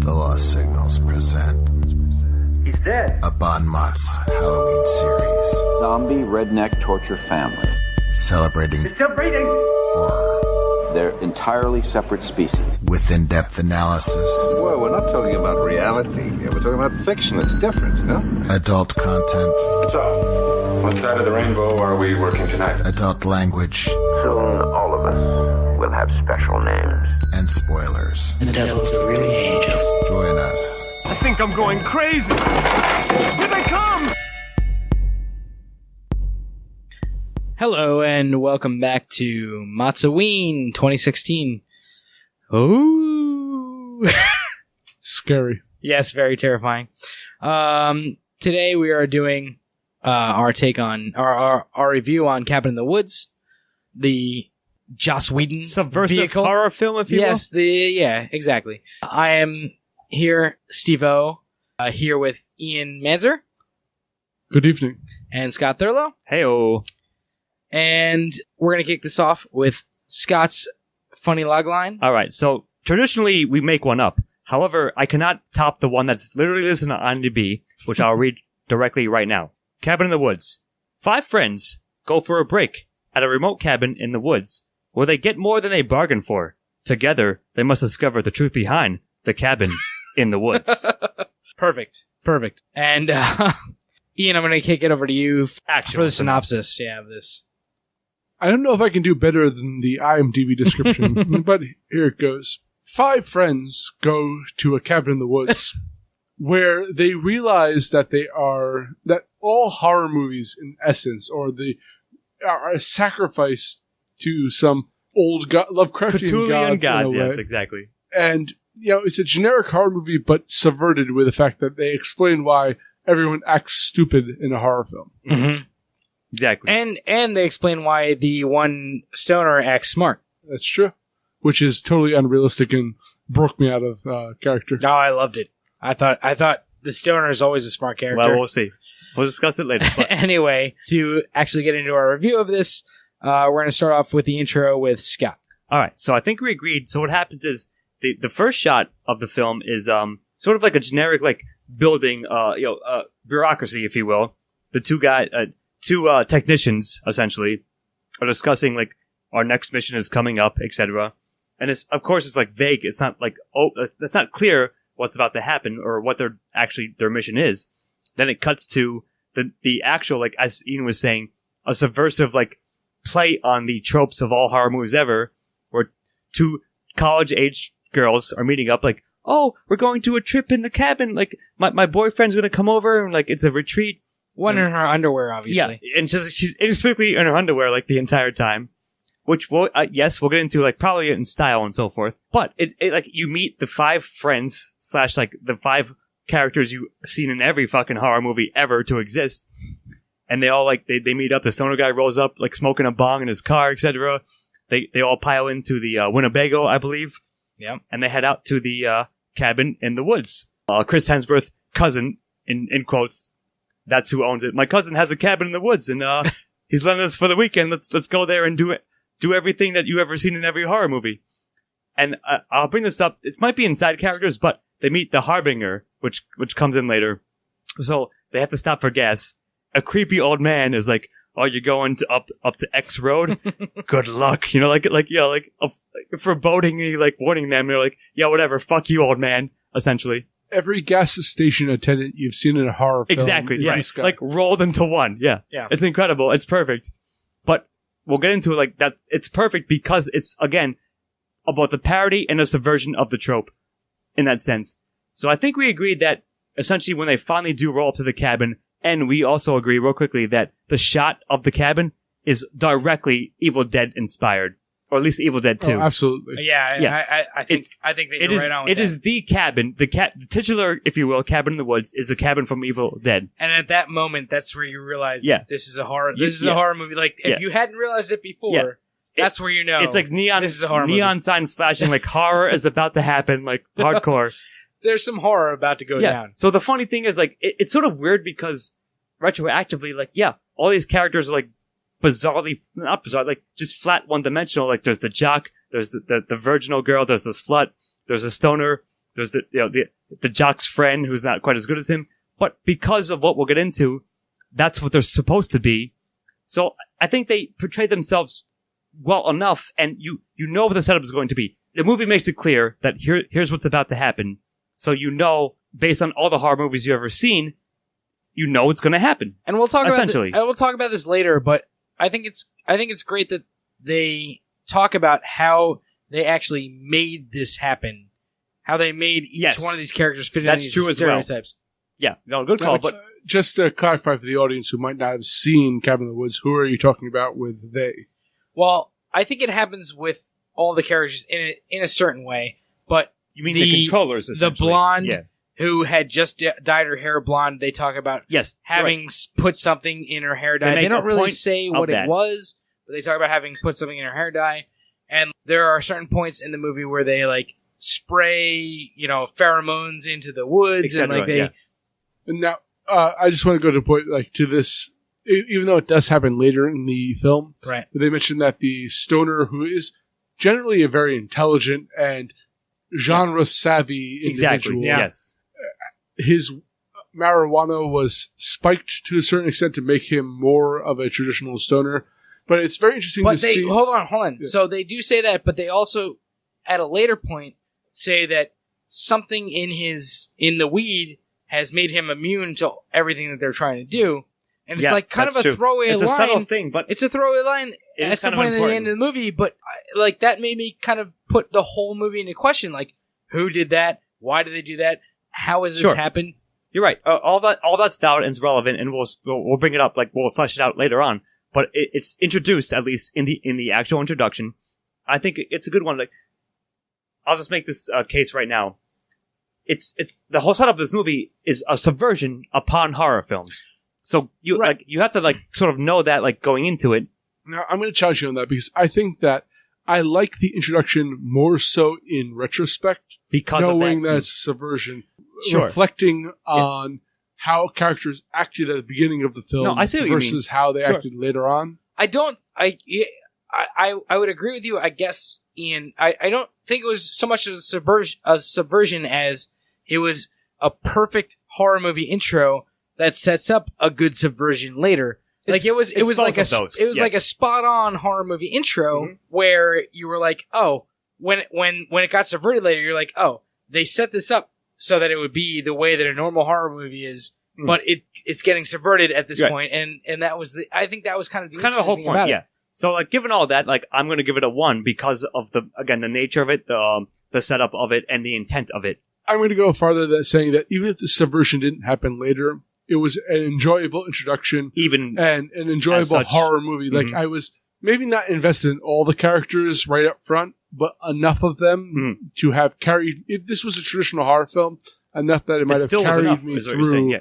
The Lost Signals present He's dead. a Bon Mott's Halloween series Zombie redneck torture family. celebrating It's still breathing. horror They're entirely separate species. with in-depth analysis, Well, we're not talking about reality. We're talking about fiction. It's different, you know? adult content, So, what side of the rainbow are we working tonight? adult language, Soon all of us will have special names. and spoilers. The devils are really angels. Join us. I think I'm going crazy. Here they come! Hello and welcome back to MOTS-O-Ween 2016. Oh, Scary. yes, very terrifying. Today we are doing our take on our review on Cabin in the Woods, the Joss Whedon subversive vehicle. horror film, if you Yes, yeah, exactly. I am here, Steve-O, here with Ian Manzer Good evening. and Scott Thurlow. will. Heyo. And we're going to kick this off with Scott's funny logline. All right. So traditionally we make one up. However, I cannot top the one that's literally listed on IMDb, which I'll read directly right now. Cabin in the Woods. 5 friends go for a break at a remote cabin in the woods where they get more than they bargained for. Together, they must discover the truth behind the cabin in the woods. Perfect. And Ian, I'm going to kick it over to you for Actual the synopsis. Yeah, of this. I don't know if I can do better than the IMDb description, but here it goes. 5 friends go to a cabin in the woods where they realize that that all horror movies, in essence, are a sacrifice to some old Lovecraftian Cthulhian gods, in a way. yes, exactly. And, it's a generic horror movie, but subverted with the fact that they explain why everyone acts stupid in a horror film. Mm-hmm. Exactly. And they explain why the one stoner acts smart. That's true. Which is totally unrealistic and broke me out of character. Oh, I loved it. I thought the stoner is always a smart character. Well, we'll see. We'll discuss it later. But Anyway, to actually get into our review of this, we're going to start off with the intro with Scott. all right, so I think we agreed. So what happens is the first shot of the film is sort of like a generic building, bureaucracy, if you will. The two technicians essentially are discussing our next mission is coming up, etc. And it's vague. It's not it's not clear what's about to happen or what their mission is. Then it cuts to the actual, as Ian was saying, a subversive play on the tropes of all horror movies ever, where 2 college-age girls are meeting up oh, we're going to a trip in the cabin, my boyfriend's gonna come over, and it's a retreat. One in her underwear, obviously. Yeah, and she's inexplicably in her underwear the entire time, which we'll get into probably in style and so forth. But it you meet the 5 friends / the 5 characters you've seen in every fucking horror movie ever to exist, and they all they meet up. The stoner guy rolls up smoking a bong in his car, etc. They all pile into the Winnebago, I believe. Yeah, and they head out to the cabin in the woods. Chris Hemsworth's cousin, in quotes. That's who owns it. My cousin has a cabin in the woods, and he's letting us for the weekend. Let's go there and do everything that you ever seen in every horror movie. And I'll bring this up. It might be inside characters, but they meet the Harbinger, which comes in later. So they have to stop for gas. A creepy old man is "Oh, you're going to up to X Road? Good luck." A foreboding warning them. They're "Yeah, whatever. Fuck you, old man." Essentially. Every gas station attendant you've seen in a horror film. Exactly, is right. this guy. Rolled into one. Yeah. It's incredible. It's perfect. But we'll get into it that. It's perfect because it's, again, about the parody and the subversion of the trope in that sense. So I think we agreed that essentially when they finally do roll up to the cabin, and we also agree real quickly that the shot of the cabin is directly Evil Dead inspired. Or at least Evil Dead 2. Oh, absolutely. Yeah. I think that you're right on with It is the cabin, the titular, if you will, cabin in the woods is a cabin from Evil Dead. And at that moment, that's where you realize that this is a horror. This is Yeah. a horror movie. If you hadn't realized it before, that's where you know. It's neon. This is a horror neon movie. sign flashing, horror is about to happen, hardcore. There's some horror about to go down. So the funny thing is, it's sort of weird because retroactively, all these characters are not bizarre, just flat one-dimensional. There's the jock, there's the virginal girl, there's the slut, there's the stoner, there's the the jock's friend who's not quite as good as him. But because of what we'll get into, that's what they're supposed to be. So I think they portray themselves well enough, and you know what the setup is going to be. The movie makes it clear that here's what's about to happen. So based on all the horror movies you've ever seen, you know what's going to happen. And we'll talk essentially. we'll talk about this later, but I think it's great that they talk about how they actually made this happen. How they made each one of these characters fit in these stereotypes. Yeah, no, good call. But just to clarify for the audience who might not have seen Cabin in the Woods, who are you talking about with they? Well, I think it happens with all the characters in a certain way, but you mean the controllers, the blonde who had just dyed her hair blonde. They talk about having put something in her hair dye. They don't really say what it was, but they talk about having put something in her hair dye. And there are certain points in the movie where they like spray, pheromones into the woods, and like they. And now, I just want to go to the point, like, to this, even though it does happen later in the film, right? They mentioned that the stoner, who is generally a very intelligent and genre-savvy individual, his marijuana was spiked to a certain extent to make him more of a traditional stoner. But it's very interesting to see. Hold on. Yeah. So they do say that, but they also, at a later point, say that something in the weed has made him immune to everything that they're trying to do. And it's like kind of a throwaway line. It's a subtle thing, but it's a throwaway line at some point at the end of the movie. But like that made me kind of put the whole movie into question. Like, who did that? Why did they do that? How has this happened? You're right. All that's valid and is relevant, and we'll bring it up. Like we'll flesh it out later on. But it's introduced, at least in the actual introduction. I think it's a good one. Like, I'll just make this case right now. It's the whole setup of this movie is a subversion upon horror films. So you have to like sort of know that like going into it. Now I'm going to challenge you on that because I think that I like the introduction more so in retrospect because knowing of that it's a subversion, reflecting on how characters acted at the beginning of the film versus how they acted later on. I would agree with you, I guess, Ian. I don't think it was so much of a subversion as it was a perfect horror movie intro that sets up a good subversion later. Like it was like a spot on horror movie intro where you were like, oh, when it got subverted later, you're like, oh, they set this up so that it would be the way that a normal horror movie is, but it's getting subverted at this point, and that was I think that was kind of the whole point, yeah. So like, given all that, like I'm going to give it a 1 because of the nature of it, the setup of it, and the intent of it. I'm going to go farther than saying that even if the subversion didn't happen later, it was an enjoyable introduction, and an enjoyable horror movie. Like I was maybe not invested in all the characters right up front, but enough of them to have carried. If this was a traditional horror film, enough that it might have carried me through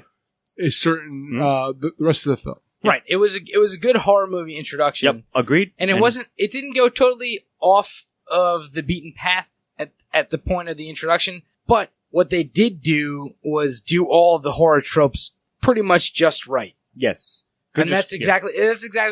a certain the rest of the film. Right. It was a good horror movie introduction. Yep. Agreed. And it didn't go totally off of the beaten path at the point of the introduction, but what they did do was do all of the horror tropes pretty much just right. Yes. And that's exactly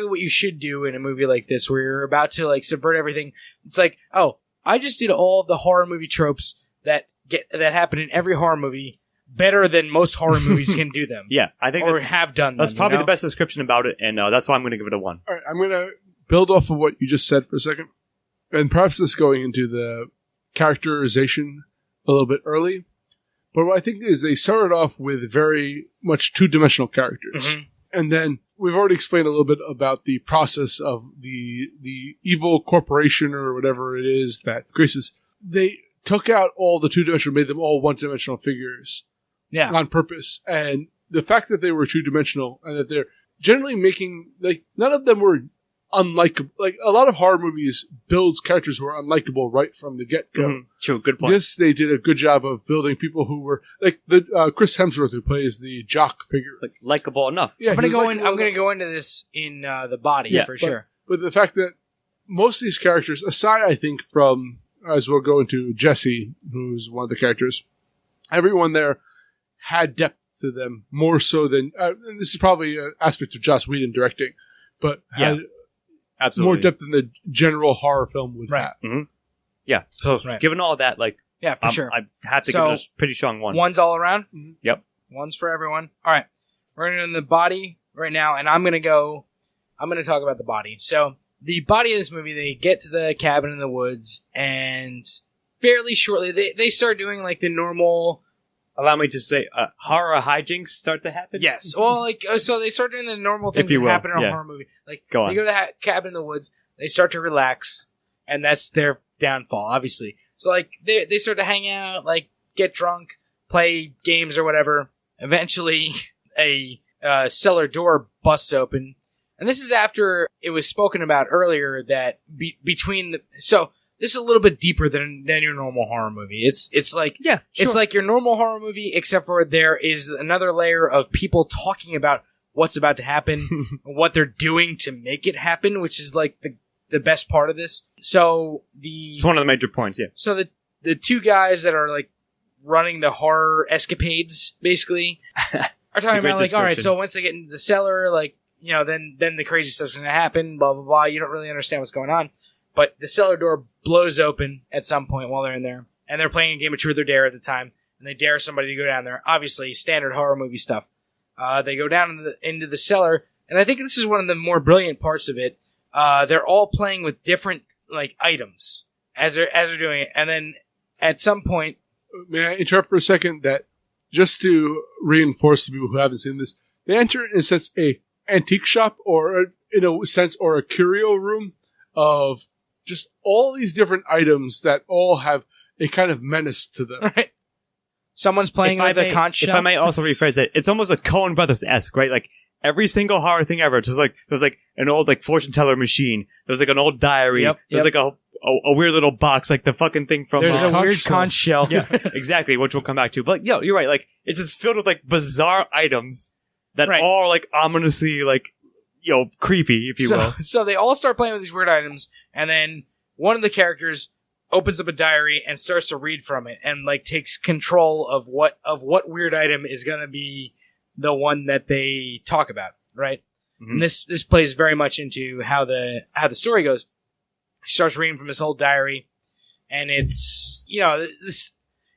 what you should do in a movie like this, where you're about to like subvert everything. It's like, oh, I just did all of the horror movie tropes that happen in every horror movie better than most horror movies can do them. Yeah, I think have done. That's probably the best description about it, and that's why I'm going to give it a 1. All right, I'm going to build off of what you just said for a second, and perhaps this going into the characterization a little bit early. But what I think is they started off with very much two-dimensional characters. And then we've already explained a little bit about the process of the evil corporation or whatever it is that graces. They took out all the two-dimensional, made them all one-dimensional figures on purpose. And the fact that they were two-dimensional and that they're generally making, like, none of them were unlikable. Like, a lot of horror movies builds characters who are unlikable right from the get-go. True, good point. This, they did a good job of building people who were, like, the Chris Hemsworth, who plays the jock figure. Like, likable enough. Yeah, I'm going to go into this in the body, for sure. But the fact that most of these characters, aside, I think, from, as we'll go into Jesse, who's one of the characters, everyone there had depth to them, more so than, and this is probably an aspect of Joss Whedon directing, but had absolutely more depth than the general horror film would have. Yeah. So given all that, like, Yeah, for sure. I have to So, give it a pretty strong one. One's all around? Yep. One's for everyone. All right. We're going to do the body right now, and I'm going to talk about the body. So, the body of this movie, they get to the cabin in the woods, and fairly shortly, they start doing like the normal... Allow me to say, horror hijinks start to happen? Yes. Well, like, so they start doing the normal things If you that will, happen in a yeah. horror movie. Like, Go on. they go to the cabin in the woods, they start to relax, and that's their downfall, obviously. So, like, they start to hang out, like, get drunk, play games or whatever. Eventually, a cellar door busts open. And this is after it was spoken about earlier that between the... So, this is a little bit deeper than your normal horror movie. It's like... Yeah, sure. It's like your normal horror movie, except for there is another layer of people talking about what's about to happen, what they're doing to make it happen, which is like the best part of this. So It's one of the major points, yeah. So the two guys that are like running the horror escapades, basically, are talking about like, all right, so once they get into the cellar, like, you know, then the crazy stuff's going to happen, blah, blah, blah. You don't really understand what's going on. But the cellar door blows open at some point while they're in there. And they're playing a game of Truth or Dare at the time. And they dare somebody to go down there. Obviously, standard horror movie stuff. They go down into the cellar. And I think this is one of the more brilliant parts of it. They're all playing with different like items as they're doing it. And then at some point... May I interrupt for a second? That just to reinforce the people who haven't seen this, they enter in a sense a antique shop or a curio room of just all these different items that all have a kind of menace to them. Right. Someone's playing with a conch shell. If I may also rephrase it, it's almost like Coen Brothers-esque, right? Like, every single horror thing ever. There's like an old like fortune teller machine. There's like an old diary. Yep, There's like a weird little box, like the fucking thing from... There's a weird conch shell. Yeah, exactly, which we'll come back to. But, you're right. Like, it's just filled with like bizarre items that all are like ominously like, creepy, if you will. So they all start playing with these weird items, and then one of the characters opens up a diary and starts to read from it, and like takes control of what weird item is going to be the one that they talk about, right? Mm-hmm. And this plays very much into how the story goes. She starts reading from this old diary, and it's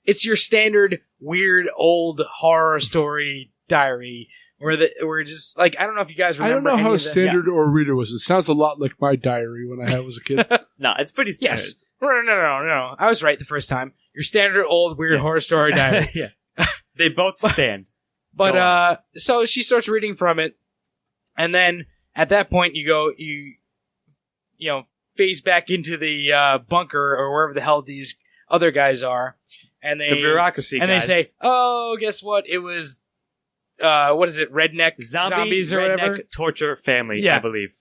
it's your standard weird old horror story diary. Where just like I don't know if you guys remember. I don't know how any standard or reader was. It sounds a lot like my diary when I was a kid. No, it's pretty standard. Yes. No. I was right the first time. Your standard old weird horror story diary. Yeah. They both stand. But so she starts reading from it, and then at that point you phase back into the bunker or wherever the hell these other guys are, and the bureaucracy and guys. they say, "Oh, guess what? It was what is it? Redneck zombies or redneck whatever? Torture family, Yeah. I believe."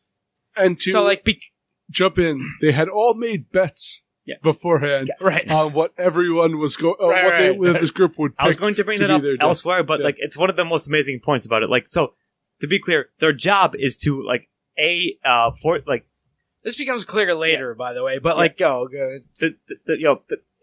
And to So like jump in, they had all made bets beforehand right. on what everyone was going, what this group would pick. I was going to bring that up elsewhere, but Yeah. like it's one of the most amazing points about it. Like, so to be clear, their job is to This becomes clear later, by the way. But like, go.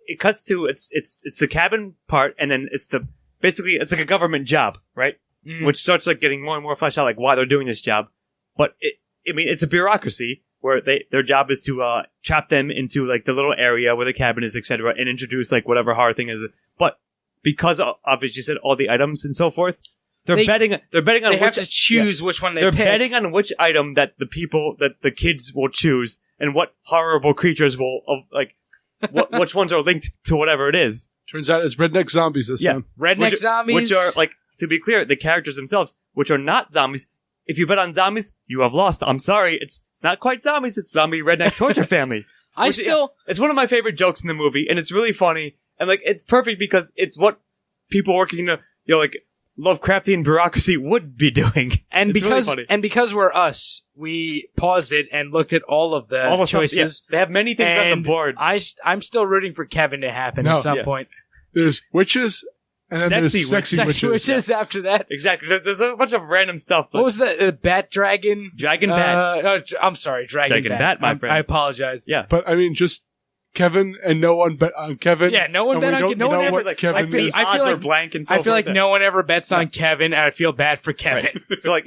It cuts to it's the cabin part, and then it's like a government job, right? Mm. Which starts like getting more and more fleshed out, like why they're doing this job. But it's a bureaucracy where their job is to trap them into like the little area where the cabin is, etc., and introduce like whatever horror thing is. But because of, as you said, all the items and so forth, they're betting on They have to choose which one they're pick. betting on which item that the kids will choose and what horrible creatures will which ones are linked to whatever it is. Turns out it's redneck zombies this time. Redneck zombies. Which are, like, to be clear, the characters themselves, which are not zombies. If you bet on zombies, you have lost. I'm sorry. It's not quite zombies. It's zombie redneck torture family. It's one of my favorite jokes in the movie, and it's really funny. And, like, it's perfect because it's what people working in Lovecraftian bureaucracy would be doing. And it's because really funny. and because we're us, we paused it and looked at all of the choices. They have many things on the board. I'm still rooting for Kevin to happen at some point. There's witches, and then there's sexy witches. After that. Exactly. There's a bunch of random stuff. What was the bat dragon? Dragon bat. I'm sorry, dragon bat, my friend. I apologize. Yeah. But I mean, just Kevin, and no one bet on Kevin. Yeah, no one bet on Kevin. No one ever. Kevin the odds are blank and so I feel forth. like no one ever bets on Kevin, and I feel bad for Kevin. Right. So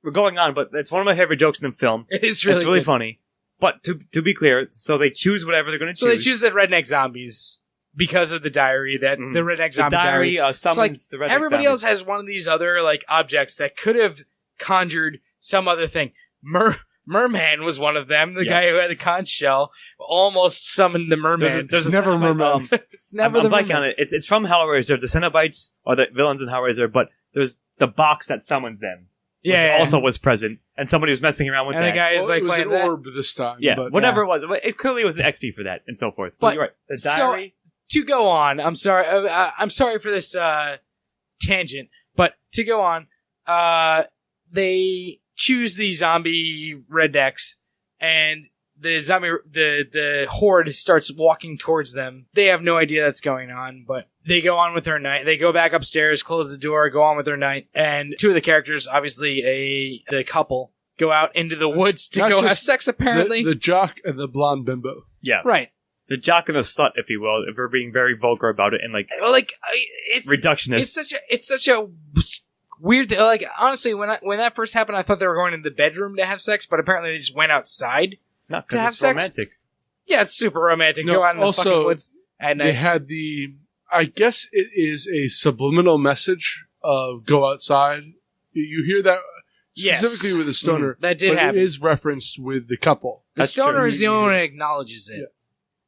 we're going on, but it's one of my favorite jokes in the film. It's really good. funny. But to be clear, so they choose whatever they're going to choose. So they choose the redneck zombies. because of the diary that the redneck zombie the diary diary. summons the redneck everybody zombies. else has one of these other like objects that could have conjured some other thing. Merman was one of them. The guy who had the conch shell almost summoned the merman. There's a never Cenobite, merman. It's never I'm the blanking merman. on it. It's from Hellraiser. The Cenobites are the villains in Hellraiser, but there's the box that summons them. Which also was present, and somebody was messing around with and that. the guy is like it was playing an that. orb this time. Yeah, but whatever it was. It clearly was an XP for that, and so forth. But you're right. The diary. To go on, I'm sorry. I'm sorry for this tangent, but to go on, they choose the zombie rednecks, and the horde starts walking towards them. They have no idea that's going on, but they go on with their night. They go back upstairs, close the door, go on with their night, and two of the characters, obviously the couple, go out into the woods to Not go have just sex. Apparently, the jock and the blonde bimbo. Yeah, right. The jock and the slut, if you will, if we're being very vulgar about it, and It's reductionist. It's such a weird thing. Like, honestly, when that first happened, I thought they were going into the bedroom to have sex, but apparently they just went outside. Not to have because it's sex? romantic. Yeah, it's super romantic. No, Go out in the also, fucking woods at They night. had I guess it is a subliminal message of go outside. You hear that specifically with the stoner. That did but happen. It is referenced with the couple. The That's stoner true. is the only one that acknowledges it.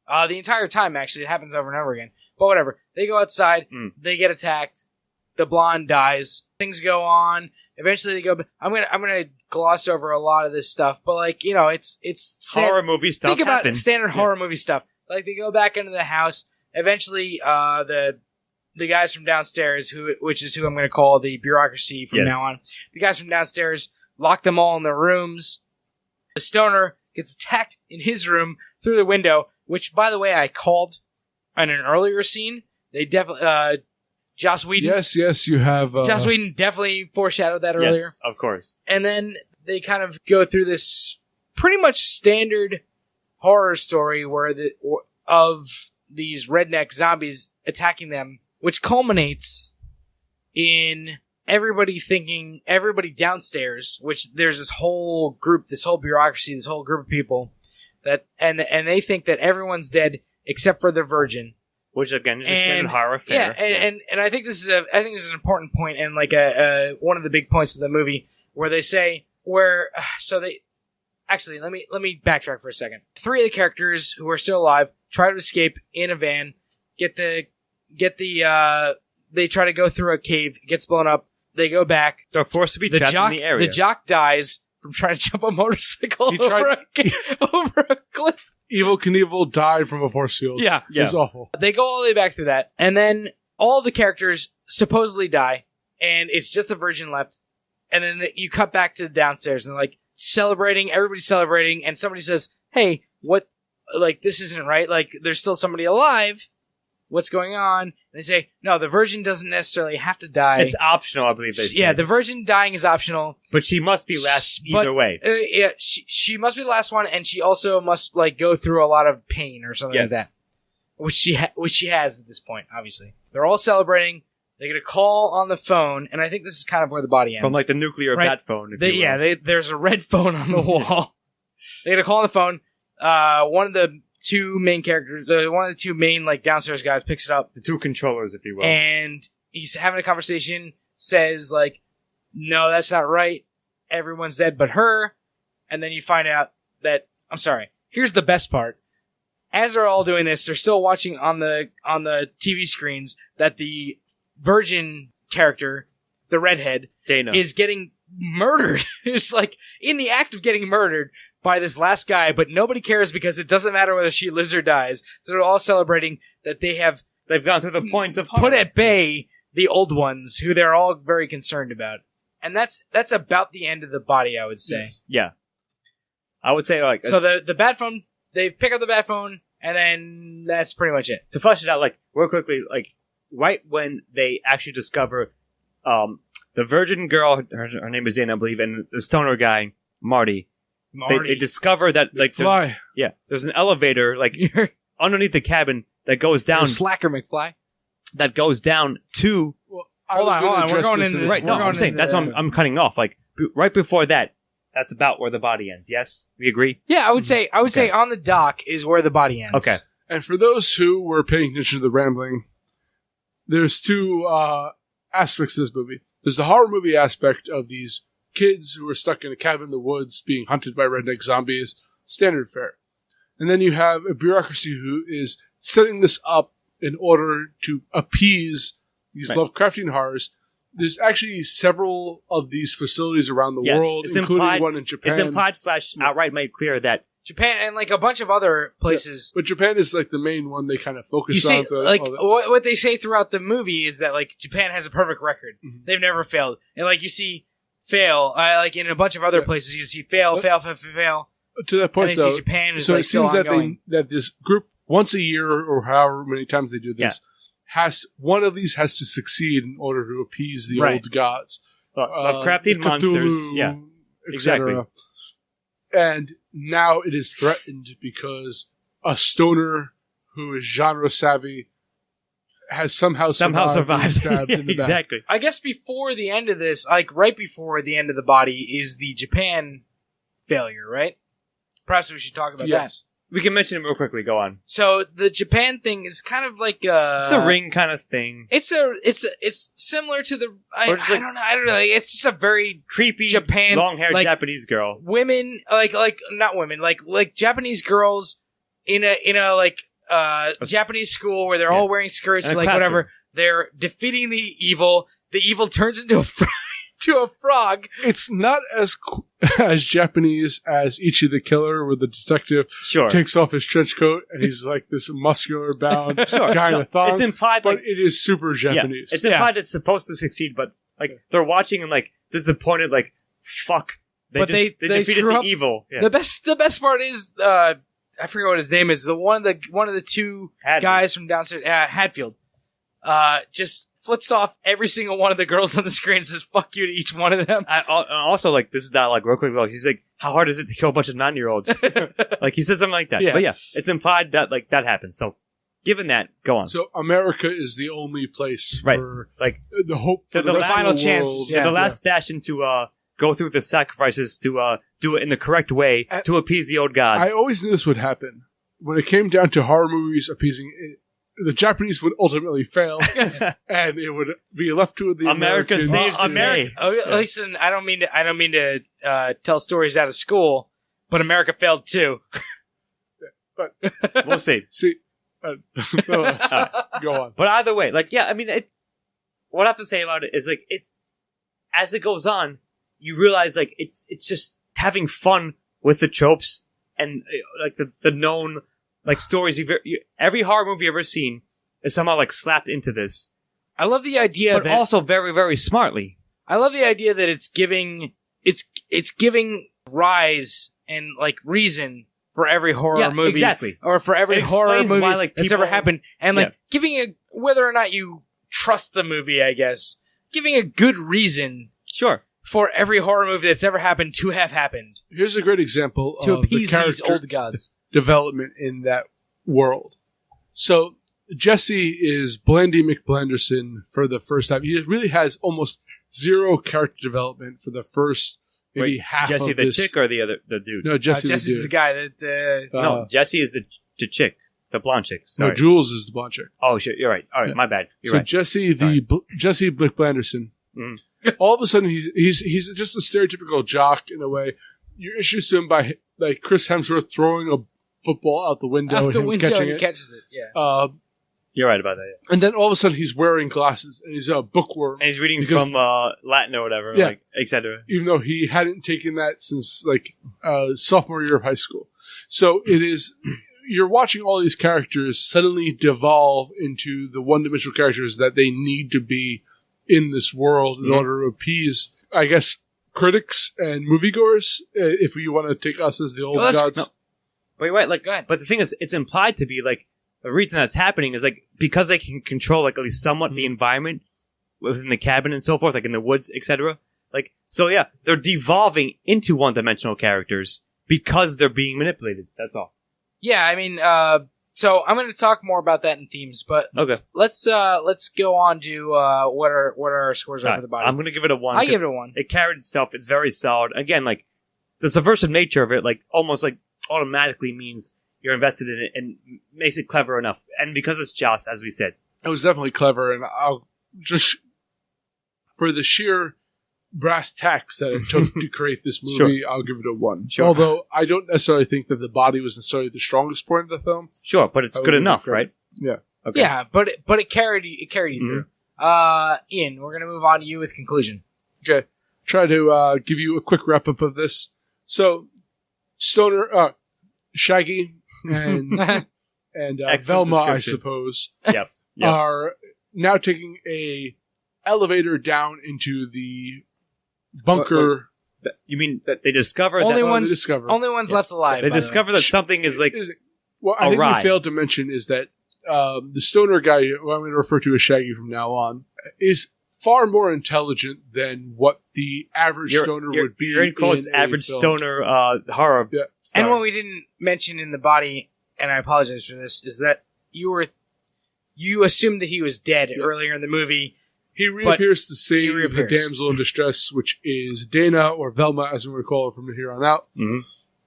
The entire time, actually. It happens over and over again. But whatever. They go outside. They get attacked. The blonde dies. Things go on. Eventually they go... I'm gonna gloss over a lot of this stuff, but it's... Horror movie stuff Think about happens. standard horror movie stuff. Like, they go back into the house. Eventually, the guys from downstairs, which is who I'm going to call the bureaucracy from now on, the guys from downstairs lock them all in their rooms. The stoner gets attacked in his room through the window, which, by the way, I called in an earlier scene. They definitely... Joss Whedon. Yes, you have... Joss Whedon definitely foreshadowed that earlier. Yes, of course. And then they kind of go through this pretty much standard horror story of these redneck zombies attacking them, which culminates in everybody downstairs, which there's this whole group, this whole bureaucracy, this whole group of people that, and they think that everyone's dead except for the virgin. Which again is a standard horror affair. And I think this is an important point, and like one of the big points of the movie where they say actually let me backtrack for a second. Three of the characters who are still alive try to escape in a van, they try to go through a cave, it gets blown up, they go back. They're forced to be trapped in the area. The jock dies from trying to jump a motorcycle over a cliff. Evil Knievel died from a force field. Yeah. It was awful. They go all the way back through that, and then all the characters supposedly die, and it's just the virgin left. And then you cut back to downstairs, and like celebrating, everybody's celebrating, and somebody says, "Hey, what? Like, this isn't right. Like, there's still somebody alive. What's going on?" And they say, "No, the virgin doesn't necessarily have to die. It's optional, I believe they say. Yeah, the virgin dying is optional, but she must be last either way. Yeah, she must be the last one, and she also must like go through a lot of pain or something like that, which she has at this point. Obviously, they're all celebrating. They get a call on the phone, and I think this is kind of where the body ends. From like the nuclear bat phone. There's a red phone on the wall. They get a call on the phone. One of the two main characters, one of the two main like downstairs guys picks it up. The two controllers, if you will. And he's having a conversation, says like, "No, that's not right. Everyone's dead but her." And then you find out that, I'm sorry, here's the best part. As they're all doing this, they're still watching on the TV screens that the virgin character, the redhead, Dana, is getting murdered. It's like in the act of getting murdered by this last guy, but nobody cares because it doesn't matter whether she lives or dies. So they're all celebrating that they've gone through the points of put at bay the old ones who they're all very concerned about. And that's about the end of the body, I would say. Yeah. I would say like... So the bat phone, they pick up the bat phone, and then that's pretty much it. To flesh it out, like, real quickly, like, right when they actually discover the virgin girl, her name is Dana, I believe, and the stoner guy, Marty. They discover that, like, there's an elevator, like, underneath the cabin that goes down. Slacker McFly. That goes down to... Well, hold on. We're going into... Right, no, I'm saying, that's what I'm cutting off. Like, right before that, that's about where the body ends, yes? We agree? Yeah, I would say on the dock is where the body ends. Okay. And for those who were paying attention to the rambling, there's two aspects to this movie. There's the horror movie aspect of these kids who are stuck in a cabin in the woods being hunted by redneck zombies, standard fare. And then you have a bureaucracy who is setting this up in order to appease these Lovecraftian horrors. There's actually several of these facilities around the world, including one in Japan. It's implied / outright made clear that Japan and like a bunch of other places. Yeah, but Japan is like the main one they kind of focus you on. See, like what they say throughout the movie is that like Japan has a perfect record. Mm-hmm. They've never failed. And like you see fail, like in a bunch of other places, you see fail. To that point, and though, see Japan is so like it seems that that this group once a year or however many times they do this one of these has to succeed in order to appease the old gods, Lovecraftian monsters, exactly. And now it is threatened because a stoner who is genre savvy has somehow survived stabbed in the back. I guess before the end of this, like right before the end of the body, is the Japan failure, right? Perhaps we should talk about that. We can mention it real quickly. Go on. So the Japan thing is kind of like it's a Ring kind of thing. It's similar to the I don't know. It's just a very creepy Japan long-haired Japanese girl. Women not women like Japanese girls in a Japanese school where they're all wearing skirts, like classroom. Whatever. They're defeating the evil. The evil turns into a frog. It's not as Japanese as Ichi the Killer, where the detective takes off his trench coat and he's like this muscular bound guy in a thong. It's implied, but it is super Japanese. It's implied it's supposed to succeed, but like they're watching and like disappointed, like fuck. They defeated the evil. Yeah. The best part is I forget what his name is. The one of the two guys from downstairs, Hadfield, just flips off every single one of the girls on the screen and says "fuck you" to each one of them. Also, like this is dialogue real quick. He's like, "How hard is it to kill a bunch of 9-year-olds?" Like he said something like that. Yeah. But yeah, it's implied that like that happens. So, given that, go on. So America is the only place for like the hope for the final chance, the last bastion to go through the sacrifices to do it in the correct way to appease the old gods. I always knew this would happen when it came down to horror movies appeasing it. The Japanese would ultimately fail, and it would be left to the America Americans. saves the day. Listen, I don't mean to tell stories out of school, but America failed too. But we'll see. Go on. But either way, like I mean, what I have to say about it is like it's as it goes on, you realize like it's just having fun with the tropes and like the known. Like stories, every horror movie you've ever seen is somehow like slapped into this. I love the idea, but also very, very smartly. I love the idea that it's giving rise and like reason for every horror movie, exactly, or for every horror movie why, that's ever happened, and like giving whether or not you trust the movie, I guess, giving a good reason, for every horror movie that's ever happened to have happened. Here's a great example to of appease these old gods. Development in that world. So Jesse is Blandy McBlanderson for the first time. He really has almost zero character development for the first half Jesse of this. Jesse the chick or the dude? No, Jesse's the guy that. No, Jesse is the chick, the blonde chick. Sorry. No, Jules is the blonde chick. Oh shit, you're right. All right, my bad. You're right. Jesse Jesse McBlanderson. All of a sudden, he's just a stereotypical jock in a way. You're introduced to him by like Chris Hemsworth throwing a football out the window and him catching it. Catches it. Yeah. You're right about that. Yeah. And then all of a sudden he's wearing glasses and he's a bookworm. And he's reading from Latin or whatever, like etc. Even though he hadn't taken that since like sophomore year of high school. So it is you're watching all these characters suddenly devolve into the one-dimensional characters that they need to be in this world in order to appease, I guess, critics and moviegoers, if you want to take us as the old gods. No. But you're right, like, but the thing is, it's implied to be, like, the reason that's happening is, like, because they can control, like, at least somewhat the environment within the cabin and so forth, like, in the woods, etc. Like, so yeah, they're devolving into one-dimensional characters because they're being manipulated. That's all. Yeah, I mean, so I'm going to talk more about that in themes, but okay. Let's go on to what our scores are for the body. I'm going to give it a 1. I give it a 1. It carried itself. It's very solid. Again, like, the subversive nature of it, like, almost, like, automatically means you're invested in it and makes it clever enough. And because it's Joss, as we said. It was definitely clever, and I'll just, for the sheer brass tacks that it took to create this movie, I'll give it a 1. Sure. Although I don't necessarily think that the body was necessarily the strongest point of the film. Sure, but it's good enough, right? Yeah. Okay. Yeah, but it carried you through. Ian, we're gonna move on to you with conclusion. Okay. Try to give you a quick wrap up of this. So, Stoner, Shaggy, and Velma, I suppose, Yep. are now taking a elevator down into the bunker. You mean that they discover Only that ones left alive. they by the discover way. that something is like Well, I think awry. we failed to mention is that the Stoner guy, who I'm going to refer to as Shaggy from now on, is far more intelligent than what the average stoner would be. You're call it average film. stoner horror. Yeah. star. And what we didn't mention in the body, and I apologize for this, is that you assumed that he was dead earlier in the movie. He reappears to save the reappears. damsel in distress, which is Dana, or Velma, as we would call her from here on out. Mhm.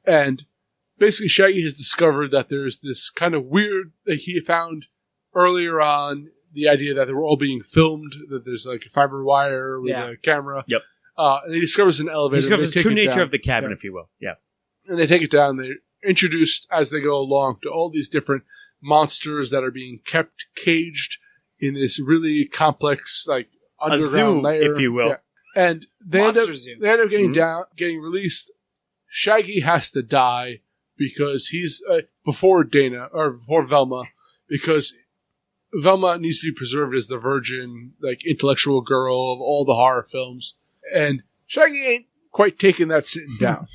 And basically, Shaggy has discovered that there's this kind of weird that he found earlier on, the idea that they were all being filmed, that there's like a fiber wire with a camera. Yep. And he discovers an elevator. He discovers and the they true take it nature down. of the cabin, Yeah. if you will. Yeah. And they take it down. They're introduced as they go along to all these different monsters that are being kept caged in this really complex, like, underground zoo, layer, if you will. Yeah. And they end Monster up, zoo. they end up getting getting released. Shaggy has to die because he's before Dana or before Velma, because Velma needs to be preserved as the virgin, like, intellectual girl of all the horror films, and Shaggy ain't quite taking that sitting down.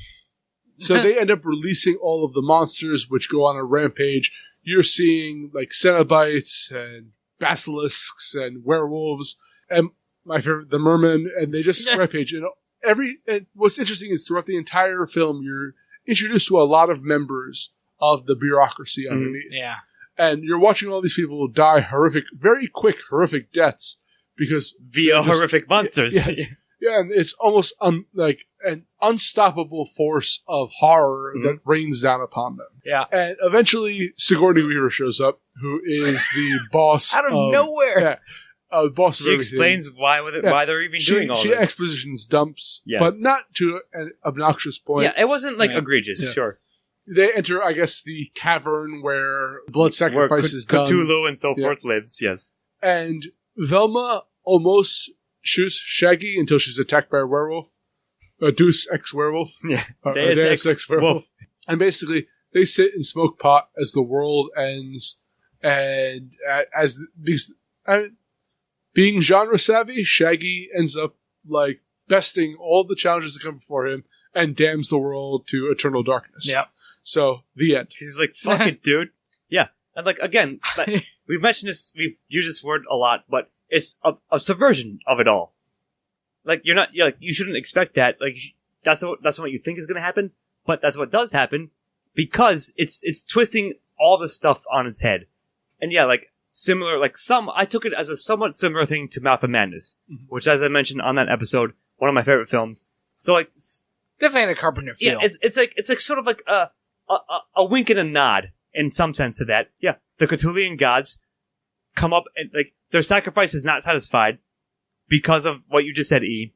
So they end up releasing all of the monsters, which go on a rampage. You're seeing like Cenobites and basilisks and werewolves, and my favorite, the merman, and they just rampage. And what's interesting is throughout the entire film, you're introduced to a lot of members of the bureaucracy underneath. Yeah. And you're watching all these people die very quick, horrific deaths because Via they're just- horrific monsters. Yes. Yeah, and it's almost like an unstoppable force of horror that rains down upon them. Yeah. And eventually, Sigourney Weaver shows up, who is the boss Out of nowhere. Yeah, boss of She everything. explains why they're even doing all she this. expositions dumps, Yes. but not to an obnoxious point. Yeah, it wasn't like Yeah. egregious, Yeah. sure. They enter, I guess, the cavern where blood Where sacrifice is done. Cthulhu and so Yeah. forth lives, yes. And Velma almost shoots Shaggy until she's attacked by a werewolf. A Deus Ex werewolf. Yeah. Or Deus Deus Ex Ex werewolf. wolf. And basically, they sit in smoke pot as the world ends. And being genre savvy, Shaggy ends up like besting all the challenges that come before him and damns the world to eternal darkness. Yep. So, the end. He's like, fuck it, dude. Yeah. And like, again, like, we've mentioned this, we've used this word a lot, but it's a subversion of it all. Like, you shouldn't expect that. Like, that's what you think is going to happen, but that's what does happen because it's twisting all the stuff on its head. And yeah, like, similar, like I took it as a somewhat similar thing to Mouth of Madness, which, as I mentioned on that episode, one of my favorite films. So like, Definitely a Carpenter feel. yeah, it's like sort of like a wink and a nod in some sense to that. Yeah, the Cthulhian gods come up and like their sacrifice is not satisfied because of what you just said, E.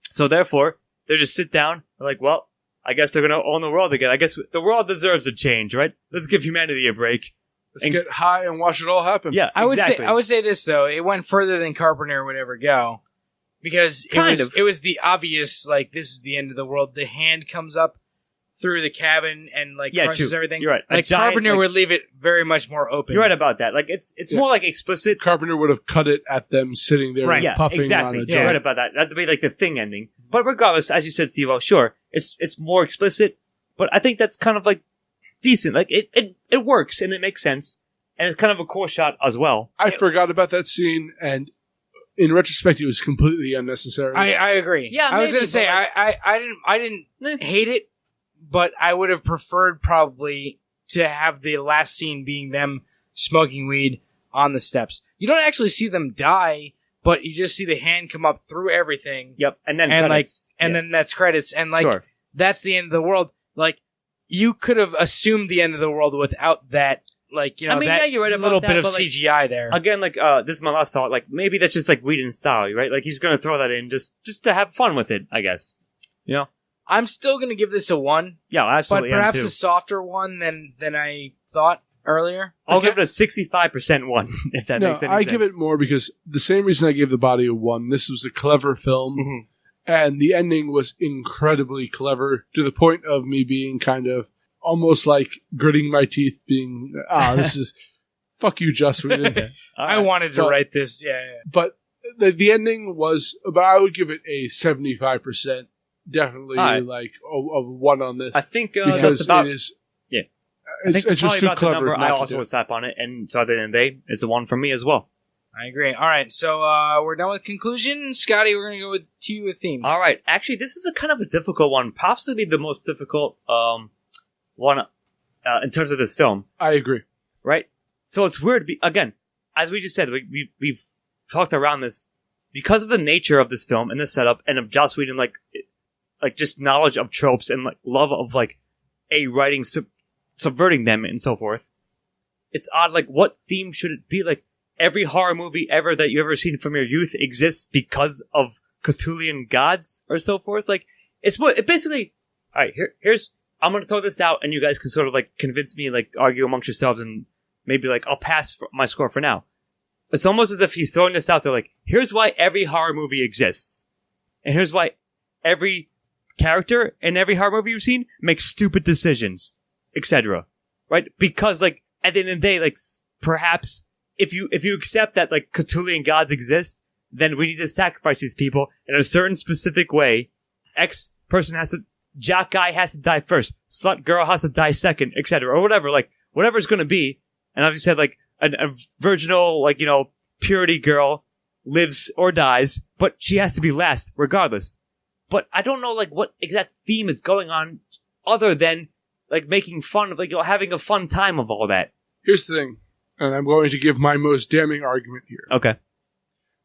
So therefore, they just sit down. They're like, well, I guess they're gonna own the world again. I guess the world deserves a change, right? Let's give humanity a break. Let's get high and watch it all happen. Yeah, I exactly. would say this though. It went further than Carpenter would ever go because it was the obvious, like, this is the end of the world. The hand comes up through the cabin and like crushes everything. You're right. A Like giant, Carpenter like- would leave it very much more open. You're right about that. Like it's more like explicit. Carpenter would have cut it at them sitting there Right, yeah, puffing exactly. on a You're right joint. about that. That'd be like the thing ending. But regardless, as you said, Steve, sure, it's more explicit, but I think that's kind of like decent. Like it works and it makes sense, and it's kind of a cool shot as well. I forgot about that scene, and in retrospect, it was completely unnecessary. I agree. Yeah, I was maybe, gonna say but I didn't hate it, but I would have preferred probably to have the last scene being them smoking weed on the steps. You don't actually see them die, but you just see the hand come up through everything. Yep, and then And credits. then that's credits, and like Sure. that's the end of the world. Like you could have assumed the end of the world without that, like, I mean, that yeah, you're right about little that, bit of but, like, CGI there. Again, like, this is my last thought. Like, maybe that's just like Whedon's style, right? Like, he's gonna throw that in just to have fun with it, I guess. You know? I'm still going to give this a 1. Yeah, absolutely. But perhaps am too. a softer one than I thought earlier. I'll give it a 65% 1, if that makes any sense. I give it more because the same reason I gave The Body a 1. This was a clever film, and the ending was incredibly clever to the point of me being kind of almost like gritting my teeth, being this is fuck you, Joss Whedon. I wanted to write this, yeah. But the ending was, but I would give it a 75%. Definitely, like a 1 on this. I think because that's about it is. Yeah, It's, I think it's just probably too about the clever. number I not to also do would it. slap on it, and so at the end of the day, it's a 1 for me as well. I agree. All right, so we're done with conclusion. Scotty, we're going to go to you with themes. All right, actually, this is a kind of a difficult one, possibly the most difficult one in terms of this film. I agree. Right? So it's weird. Again, as we just said, we've talked around this because of the nature of this film and the setup, and of Joss Whedon, like just knowledge of tropes and like love of like a writing subverting them and so forth. It's odd. Like, what theme should it be? Like, every horror movie ever that you ever seen from your youth exists because of Cthulhian gods or so forth. Like, it basically. All right, here's. I'm gonna throw this out, and you guys can sort of like convince me, like argue amongst yourselves, and maybe like I'll pass my score for now. It's almost as if he's throwing this out there, like, here's why every horror movie exists, and here's why every character in every horror movie you've seen makes stupid decisions, etc. Right? Because, like, at the end of the day, like, perhaps if you accept that like Cthulhian gods exist, then we need to sacrifice these people in a certain specific way. X person jock guy has to die first, slut girl has to die second, etc. Or whatever, like, whatever it's going to be. And I've just said, like, a virginal, like, purity girl lives or dies, but she has to be last regardless. But I don't know, like, what exact theme is going on other than, like, making fun of, like, having a fun time of all that. Here's the thing, and I'm going to give my most damning argument here. Okay.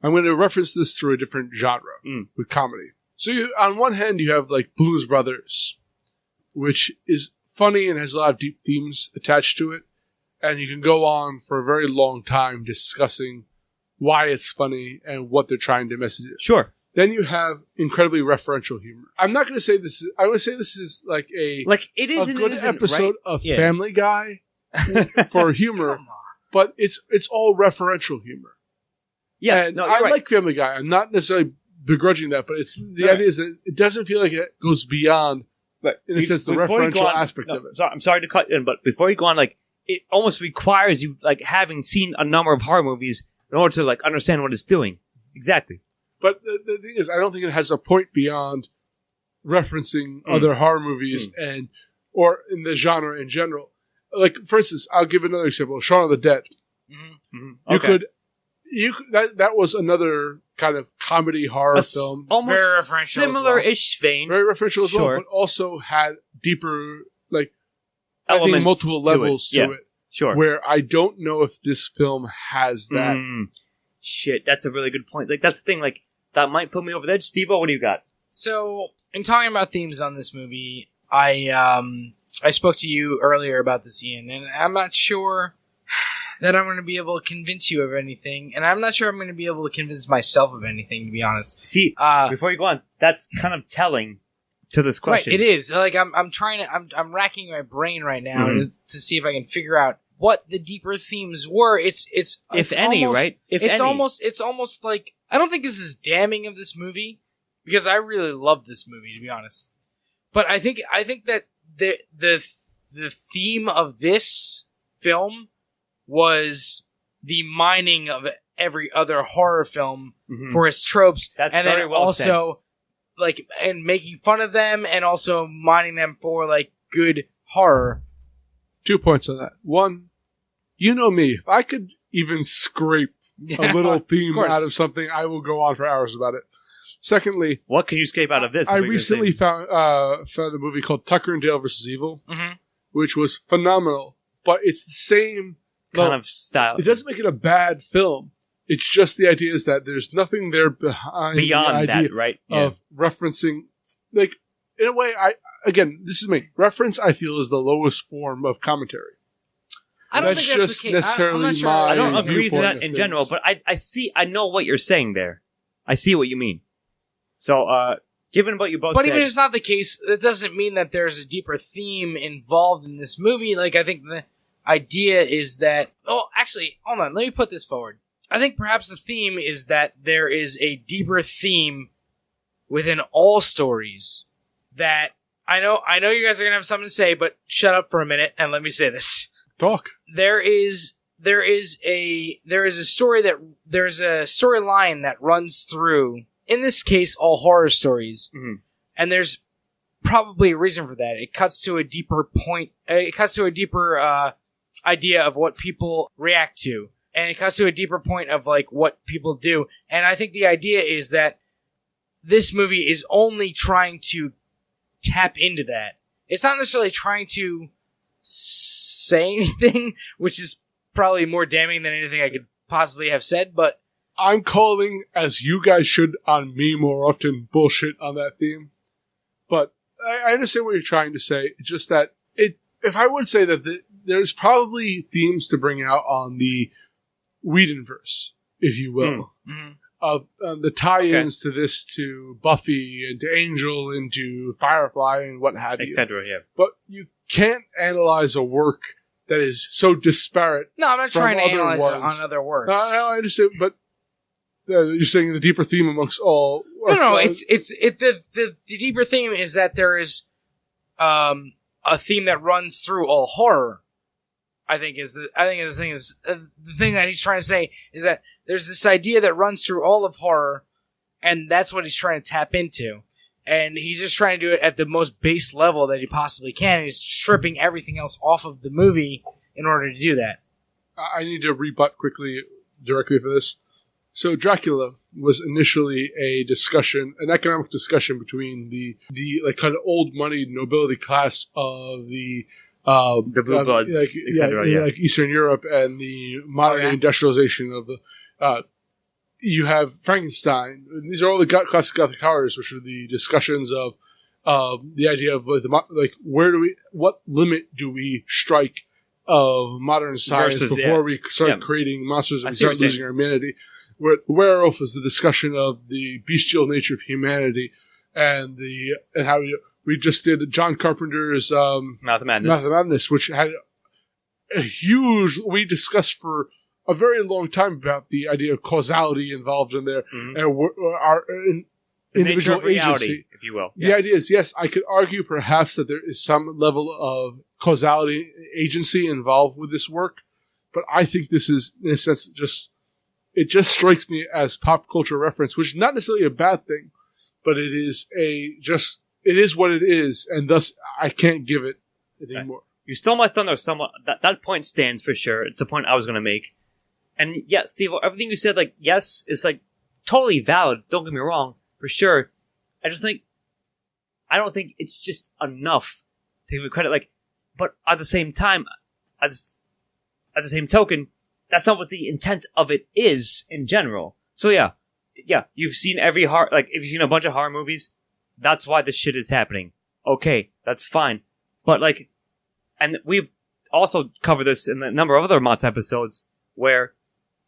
I'm going to reference this through a different genre with comedy. So on one hand, you have like Blues Brothers, which is funny and has a lot of deep themes attached to it. And you can go on for a very long time discussing why it's funny and what they're trying to message. Sure. Then you have incredibly referential humor. I'm not going to say this is, I would say this is like it is a good episode right? of Family Guy for humor, but it's all referential humor. Yeah, and no, I right. like Family Guy. I'm not necessarily begrudging that, but it's the idea is that it doesn't feel like it goes beyond, in a sense, the referential aspect of it. I'm sorry to cut in, but before you go on, like, it almost requires you, like, having seen a number of horror movies in order to, like, understand what it's doing. Exactly. But the thing is, I don't think it has a point beyond referencing other horror movies or in the genre in general. Like, for instance, I'll give another example: Shaun of the Dead. Okay. That was another kind of comedy horror film, almost very referential, similar-ish vein, very referential as well, Sure. but also had deeper, like, elements I think multiple levels to it. Sure. Where I don't know if this film has that. Shit, that's a really good point. Like, that's the thing. Like, that might put me over the edge. Steve-O, what do you got? So, in talking about themes on this movie, I spoke to you earlier about this, Ian, and I'm not sure that I'm going to be able to convince you of anything, and I'm not sure I'm going to be able to convince myself of anything, to be honest. See, before you go on, that's kind of telling to this question. Right, it is. Like, I'm racking my brain right now to see if I can figure out what the deeper themes were. It's if any, almost, right? If it's any. it's almost like, I don't think this is damning of this movie, because I really love this movie, to be honest. But I think that the theme of this film was the mining of every other horror film for its tropes, That's and very then well also like, and making fun of them, and also mining them for like good horror. 2 points on that. One, you know me. If I could even scrape a little theme out of something, I will go on for hours about it. Secondly, what can you scrape out of this? I recently found a movie called Tucker and Dale vs. Evil, which was phenomenal. But it's the same kind of style. It doesn't make it a bad film. It's just the idea is that there's nothing there beyond the idea that, right? Of referencing, like, in a way, again, this is me. Reference, I feel, is the lowest form of commentary. I don't That's think that's just the case. necessarily I'm not sure. my I don't agree with viewpoint that of in things. general, but I know what you're saying there. I see what you mean. So, given what you both But said, even if it's not the case, that doesn't mean that there's a deeper theme involved in this movie. Like, I think the idea is that... Oh, actually, hold on. Let me put this forward. I think perhaps the theme is that there is a deeper theme within all stories that... I know you guys are going to have something to say, but shut up for a minute and let me say this. Talk. There's a storyline that runs through, in this case, all horror stories, and there's probably a reason for that. It cuts to a deeper point. It cuts to a deeper idea of what people react to, and it cuts to a deeper point of like what people do. And I think the idea is that this movie is only trying to tap into that. It's not necessarily trying to say anything, which is probably more damning than anything I could possibly have said, but I'm calling, as you guys should on me more often, bullshit on that theme. But I understand what you're trying to say. It's just that if I would say that there's probably themes to bring out on the Whedonverse, if you will, of the tie-ins to this, to Buffy and to Angel and to Firefly and what have you, etc. Yeah, but you can't analyze a work that is so disparate. no, I'm not from trying to other analyze ones. it on other works. No, I understand, but you're saying the deeper theme amongst all. No, the deeper theme is that there is a theme that runs through all horror. The thing that he's trying to say is that there's this idea that runs through all of horror, and that's what he's trying to tap into. And he's just trying to do it at the most base level that he possibly can. He's stripping everything else off of the movie in order to do that. I need to rebut quickly, directly for this. So Dracula was initially an economic discussion between the like kind of old money nobility class of the Blue Bloods, etc. Like Eastern Europe and the modern industrialization of the. You have Frankenstein. These are all the classic Gothic horrors, which are the discussions of the idea of what limit do we strike of modern science before we start creating monsters and start losing our humanity. Where Werewolf is the discussion of the bestial nature of humanity and how we just did John Carpenter's Mouth of Madness, which had a huge. We discussed for a very long time about the idea of causality involved in there and our individual reality, agency, if you will. The idea is, yes, I could argue perhaps that there is some level of causality agency involved with this work, but I think this is, in a sense, it just strikes me as pop culture reference, which is not necessarily a bad thing, but it is what it is, and thus I can't give it anymore. You stole my thunder somewhat. That point stands for sure. It's the point I was going to make. And yeah, Steve, everything you said, like, yes, is like totally valid. Don't get me wrong, for sure. I don't think it's just enough to give it credit. Like, but at the same time, as the same token, that's not what the intent of it is in general. So yeah, you've seen if you've seen a bunch of horror movies, that's why this shit is happening. Okay, that's fine. But like, and we've also covered this in a number of other MOTS episodes where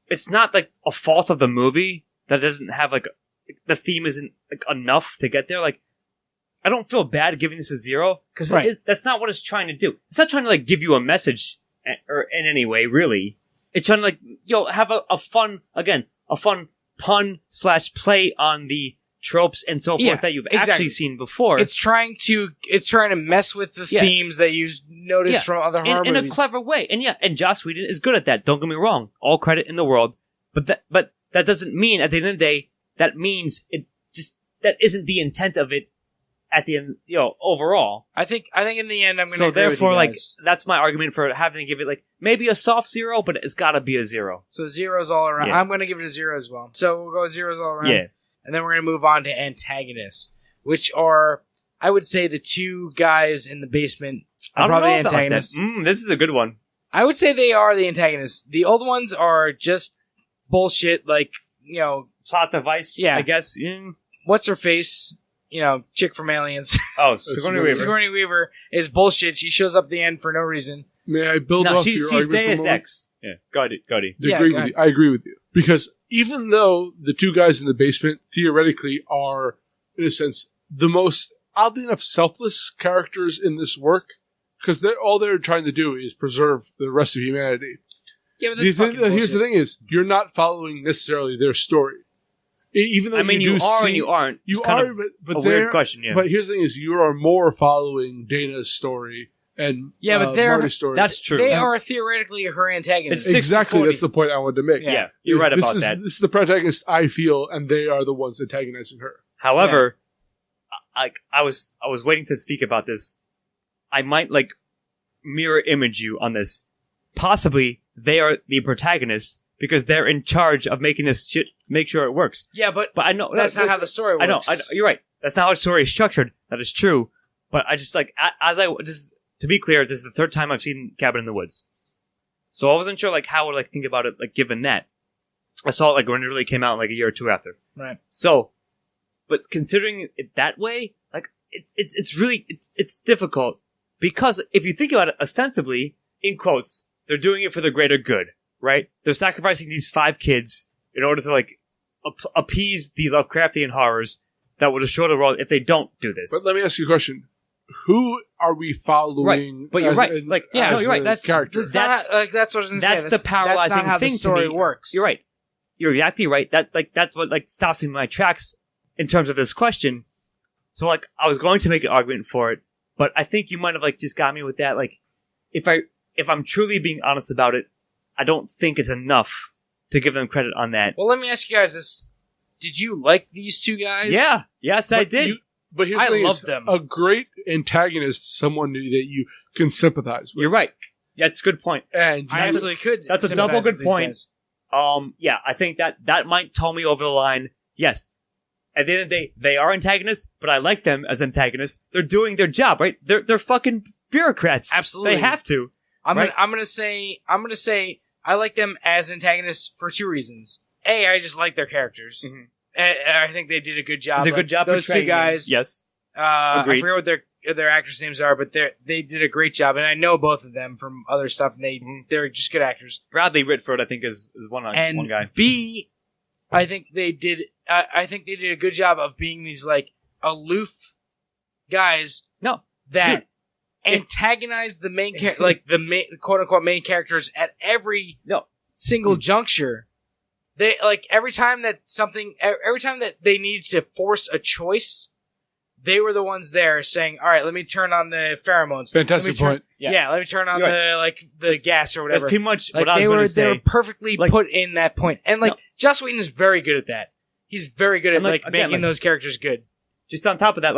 it's not like a fault of the movie that doesn't have like the theme isn't like enough to get there. Like, I don't feel bad giving this a 0 because that's not what it's trying to do. It's not trying to like give you a message or in any way, really. It's trying to like have a fun pun/play on the tropes and so forth that you've actually seen before. It's trying to mess with the themes that you've noticed from other horror movies in a clever way. And Joss Whedon is good at that. Don't get me wrong. All credit in the world. But that doesn't mean at the end of the day that means that isn't the intent of it at the end, overall. I think in the end I'm going to So agree therefore, with you like, guys. that's my argument for having to give it, like, maybe a soft 0, but it's gotta be a 0. So 0s all around. Yeah. I'm going to give it a 0 as well. So we'll go 0s all around. Yeah. And then we're going to move on to antagonists, which are, I would say, the two guys in the basement are probably the antagonists. This is a good one. I would say they are the antagonists. The old ones are just bullshit, like, Plot device, Yeah. I guess. what's her face? chick from Aliens. Oh, Sigourney Weaver. Sigourney Weaver is bullshit. She shows up at the end for no reason. May I build No, off she's your argument for a Deus moment? Ex. Yeah, got it. I agree with you. Because even though the two guys in the basement theoretically are, in a sense, the most, oddly enough, selfless characters in this work, because all they're trying to do is preserve the rest of humanity. Yeah, but that's fucking Here's the bullshit. thing is, you're not following necessarily their story. Even though you are and you aren't. You It's kind are, of but a weird question, yeah. But here's the thing is, you are more following Dana's story and but they're Marty's story. That's true. They are theoretically her antagonists. It's Exactly, 60-40. that's the point I wanted to make. Yeah, you're right about that. This is the protagonist I feel, and they are the ones antagonizing her. However, I was waiting to speak about this. I might mirror image you on this. Possibly they are the protagonists because they're in charge of making this shit, make sure it works. Yeah, but I know that's not how the story works. I know. You're right. That's not how the story is structured. That is true. But I just to be clear, this is the third time I've seen Cabin in the Woods. So I wasn't sure how I would think about it given that. I saw it when it really came out a year or two after. Right. So, but considering it that way, it's really difficult because if you think about it ostensibly, in quotes, they're doing it for the greater good, right? They're sacrificing these 5 kids in order to appease the Lovecraftian horrors that will destroy the world if they don't do this. But let me ask you a question. Who are we following? Right, but you're as right. an- No, as you're right. a That's character. That's what I was going to say. That's the paralyzing that's not how thing the story to me. works. You're right. You're exactly right. That's what stops me in my tracks in terms of this question. So I was going to make an argument for it, but I think you might have just got me with that. If I'm truly being honest about it, I don't think it's enough to give them credit on that. Well, let me ask you guys this: did you like these two guys? Yeah. Yes, I But did. But here's I the thing love is, them. a great antagonist is someone that you can sympathize with. You're right. Yeah, it's a good point. And I absolutely could. That's a sympathize double good with these point. guys. Yeah, I think that might tell me over the line. Yes. At the end of the day, they are antagonists, but I like them as antagonists. They're doing their job, right? They're fucking bureaucrats. Absolutely. They have to. I'm Right. gonna say I like them as antagonists for 2 reasons. A, I just like their characters. Mhm. I think they did a good job. Did a good job Those two portraying them. guys. Yes. I Agreed. forget what their actors' names are, but they did a great job, and I know both of them from other stuff, and they're just good actors. Bradley Whitford, I think, is one And guy. B, I think they did a good job of being these aloof guys No. that Dude, antagonize the main the quote unquote main characters at every No. single juncture. They every time that they needed to force a choice, they were the ones there saying, "All right, let me turn on the pheromones." Fantastic Let me point. let me turn on You're the gas or That's whatever. pretty much what I was they going were to say. they were perfectly put in that point, and No. Joss Whedon is very good at that. He's very good at And, again, making those characters good. Just on top of that,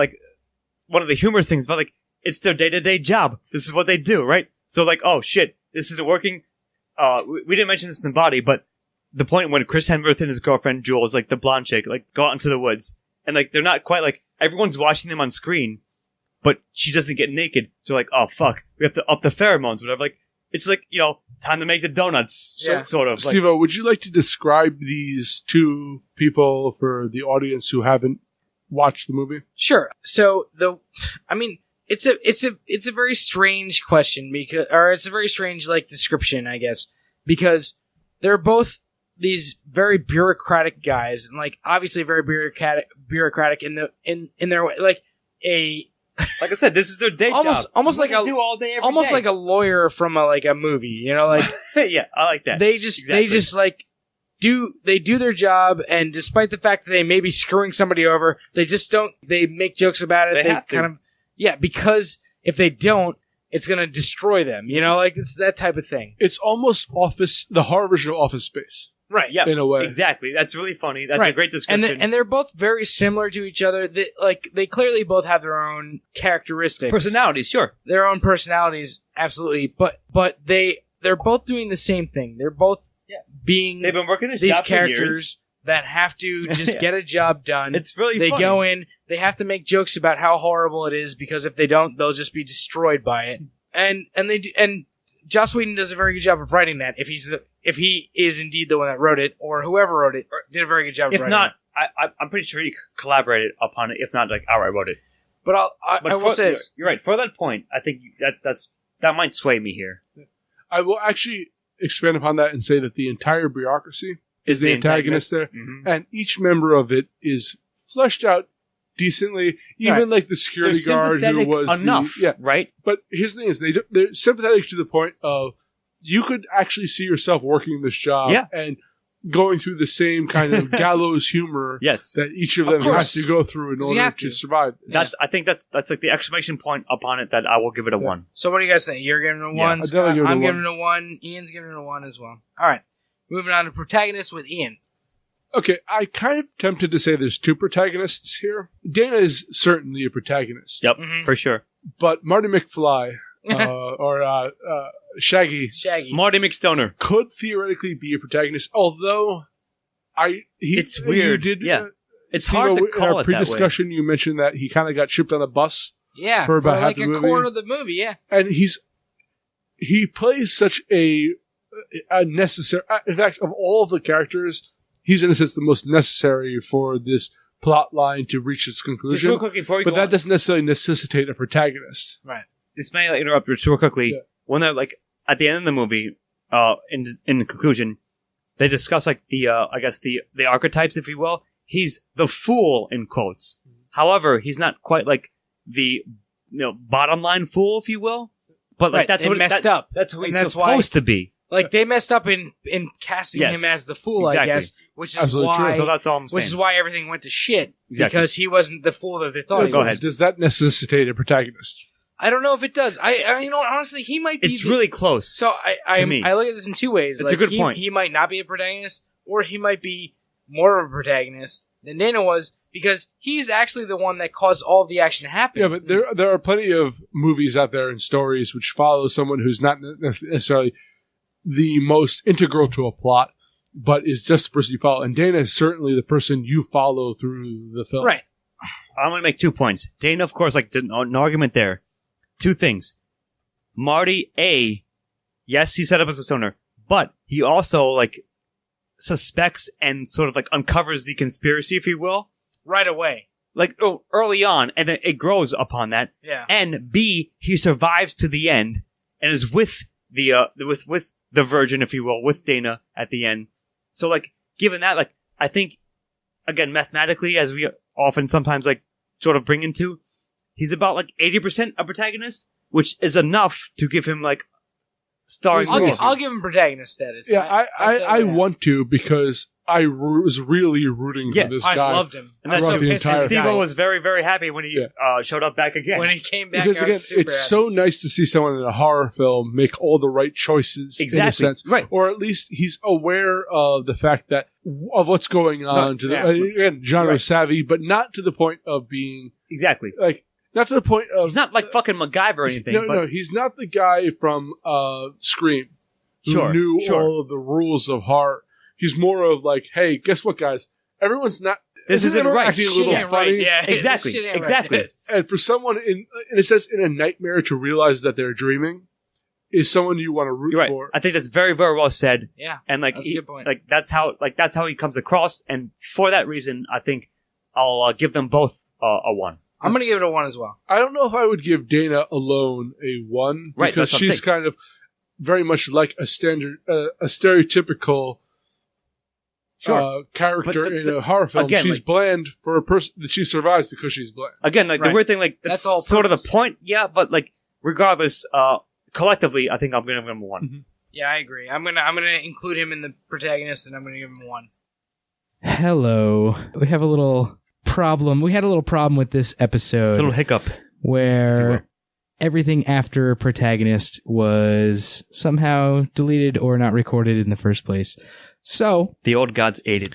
one of the humorous things about it's their day-to-day job. This is what they do, right? So oh shit, this isn't working. We didn't mention this in the body, but the point when Chris Hemsworth and his girlfriend Jules, the blonde chick, go out into the woods, and they're not quite everyone's watching them on screen, but she doesn't get naked. So oh fuck, we have to up the pheromones, whatever. It's time to make the donuts, Yeah. sort of. Steve-O, would you like to describe these two people for the audience who haven't watched the movie? Sure. So it's a very strange question it's a very strange description, I guess, because they're both these very bureaucratic guys, and obviously very bureaucratic in their way, like I said, this is their day job. Almost What like they do all day, every almost day. like a lawyer from a movie, Yeah, I like that. they just do their job, and despite the fact that they may be screwing somebody over, they make jokes about it. They have to. Because if they don't, it's gonna destroy them. It's that type of thing. It's almost the horror version of Office Space. Right. Yeah, in a way. exactly. That's really funny. That's a Right. great description. And they're both very similar to each other. They clearly both have their own characteristics, personalities, sure. their own personalities, absolutely. But they're both doing the same thing. They're both being They've been working this these job for characters years. that have to just Yeah. get a job done. It's really they funny. go in, they have to make jokes about how horrible it is, because if they don't, they'll just be destroyed by it. And Joss Whedon does a very good job of writing that. If he is indeed the one that wrote it, or whoever wrote it, did a very good job of If writing not, I'm pretty sure he collaborated upon it, if not like outright wrote it. But I will say this. You're right. For that point, I think that might sway me here. I will actually expand upon that and say that the entire bureaucracy is the antagonist there, and each member of it is fleshed out decently. Even like the security guard who was enough, right? But his thing is they're sympathetic to the point of you could actually see yourself working this job and going through the same kind of gallows humor that each of them has to go through in order to survive. I think that's like the exclamation point upon it that I will give it a 1. So what do you guys think? You're giving it a 1. Scott, I'm giving it a 1. Ian's giving it a 1 as well. All right. Moving on to protagonists with Ian. Okay, I kind of tempted to say there's 2 protagonists here. Dana is certainly a protagonist. Yep, for sure. But Marty McFly or Shaggy Marty McStoner could theoretically be a protagonist, although it's weird. It's hard to call in our it pre-discussion, you mentioned that he kind of got shipped on a bus. Yeah, for about like half the a quarter of the movie. Yeah, and he plays such a necessary. In fact, of all of the characters, he's in a sense the most necessary for this plot line to reach its conclusion. Just real quick before we but go that on. doesn't necessarily necessitate a protagonist, right? This may interrupt you real quickly. Yeah. When they're like at the end of the movie, in the conclusion, they discuss like the I guess the archetypes, if you will. He's the fool in quotes. However, he's not quite like the bottom line fool, if you will. But like that's they what messed up. That's who he's supposed to be. Like they messed up in casting him as the fool, I guess, which is why. So that's all I'm saying. Which is why everything went to shit because he wasn't the fool that they thought. Go ahead. Does that necessitate a protagonist? I don't know if it does. I honestly, he might be. It's really close. So I look at this in 2 ways. It's a good point. He might not be a protagonist, or he might be more of a protagonist than Dana was, because he's actually the one that caused all of the action to happen. Yeah, but there are plenty of movies out there and stories which follow someone who's not necessarily the most integral to a plot, but is just the person you follow. And Dana is certainly the person you follow through the film. Right. I'm going to make 2 points. Dana, of course, like did an argument there. 2 things. Marty, yes, he set up as a stoner, but he also like suspects and sort of like uncovers the conspiracy, if you will, right away. Like early on, and then it grows upon that. Yeah. And B, he survives to the end and is with the with the Virgin, if you will, with Dana at the end. So like, given that, like, I think again mathematically, as we often sometimes like sort of bring into, he's about like 80% a protagonist, which is enough to give him like starring. I'll give him protagonist status. Yeah, I want to, because I was really rooting for this guy. I loved him. And that's the entire Steve was very, very happy when he showed up back again. When he came back, because again, it's so nice to see someone in a horror film make all the right choices. Exactly. In a sense, right? Or at least he's aware of the fact that of what's going on. Again, genre savvy, but not to the point of being like. Not to the point of... He's not like fucking MacGyver or anything. No, he's not the guy from Scream who knew all of the rules of horror. He's more of like, hey, guess what, guys? Everyone's not... This isn't right. Acting a little funny. Right. Yeah, exactly. Right. And for someone, in a sense, in a nightmare to realize that they're dreaming is someone you want to root for. I think that's very, very well said. Yeah, and like, that's a good point. Like that's how he comes across. And for that reason, I think I'll give them both a 1. I'm going to give it a 1 as well. I don't know if I would give Dana alone a 1, right, because she's kind of very much like a stereotypical character in a horror film. Again, she's bland for a person that she survives because she's bland. Again, like the weird thing, like that's all sort of the point. Yeah, but like regardless, collectively, I think I'm going to give him a 1. Mm-hmm. Yeah, I agree. I'm gonna include him in the protagonist, and I'm going to give him a 1. Hello. We have a little problem. We had a little problem with this episode. Little hiccup. Where everything after protagonist was somehow deleted or not recorded in the first place. So the old gods aided.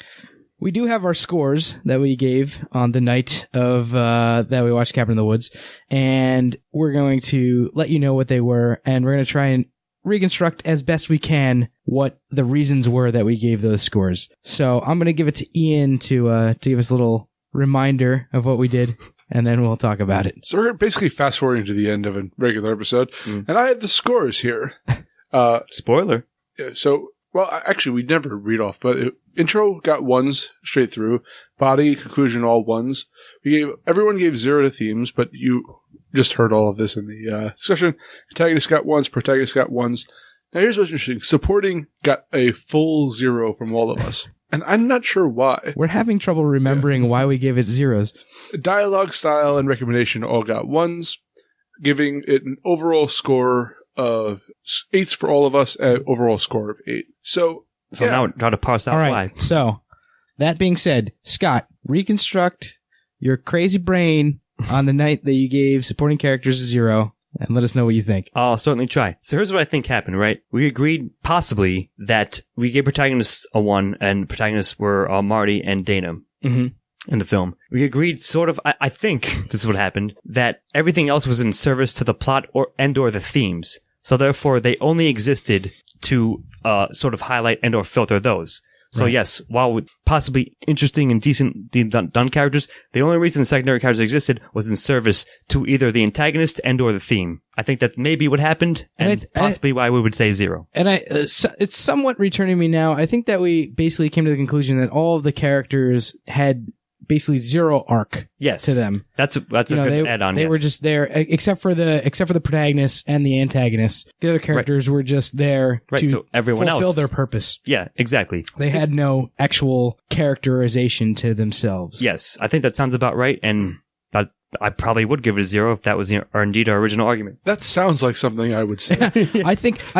We do have our scores that we gave on the night of that we watched Cabin in the Woods, and we're going to let you know what they were, and we're going to try and reconstruct as best we can what the reasons were that we gave those scores. So I'm going to give it to Ian to give us a little reminder of what we did, and then we'll talk about it. So we're basically fast forwarding to the end of a regular episode, and I have the scores here. Spoiler. So Well, actually, we never read off, but intro got ones straight through. Body, conclusion, all ones. Everyone gave 0 to themes, but you just heard all of this in the discussion. Antagonist got ones, protagonist got ones. Now here's what's interesting. Supporting got a full 0 from all of us. And I'm not sure why. We're having trouble remembering why we gave it 0s. Dialogue, style, and recommendation all got ones, giving it an overall score of 8s for all of us, an overall score of 8. So yeah. Now try to parse out All right. why. So, that being said, Scott, reconstruct your crazy brain on the night that you gave supporting characters a 0, and let us know what you think. I'll certainly try. So here's what I think happened, right? We agreed possibly that we gave protagonists a 1, and protagonists were Marty and Dana in the film. We agreed sort of, I think this is what happened, that everything else was in service to the plot or the themes. So therefore, they only existed to sort of highlight and or filter those. So yes, while possibly interesting and decently done characters, the only reason the secondary characters existed was in service to either the antagonist and or the theme. I think that may be what happened, and possibly why we would say 0. And it's somewhat returning me now. I think that we basically came to the conclusion that all of the characters had basically 0 arc to them. That's a good add-on. They were just there, except for the protagonists and the antagonists. The other characters were just there to so everyone fulfill else, their purpose. Yeah, exactly. They had no actual characterization to themselves. Yes, I think that sounds about right, and I probably would give it a 0 if that was indeed our original argument. That sounds like something I would say. I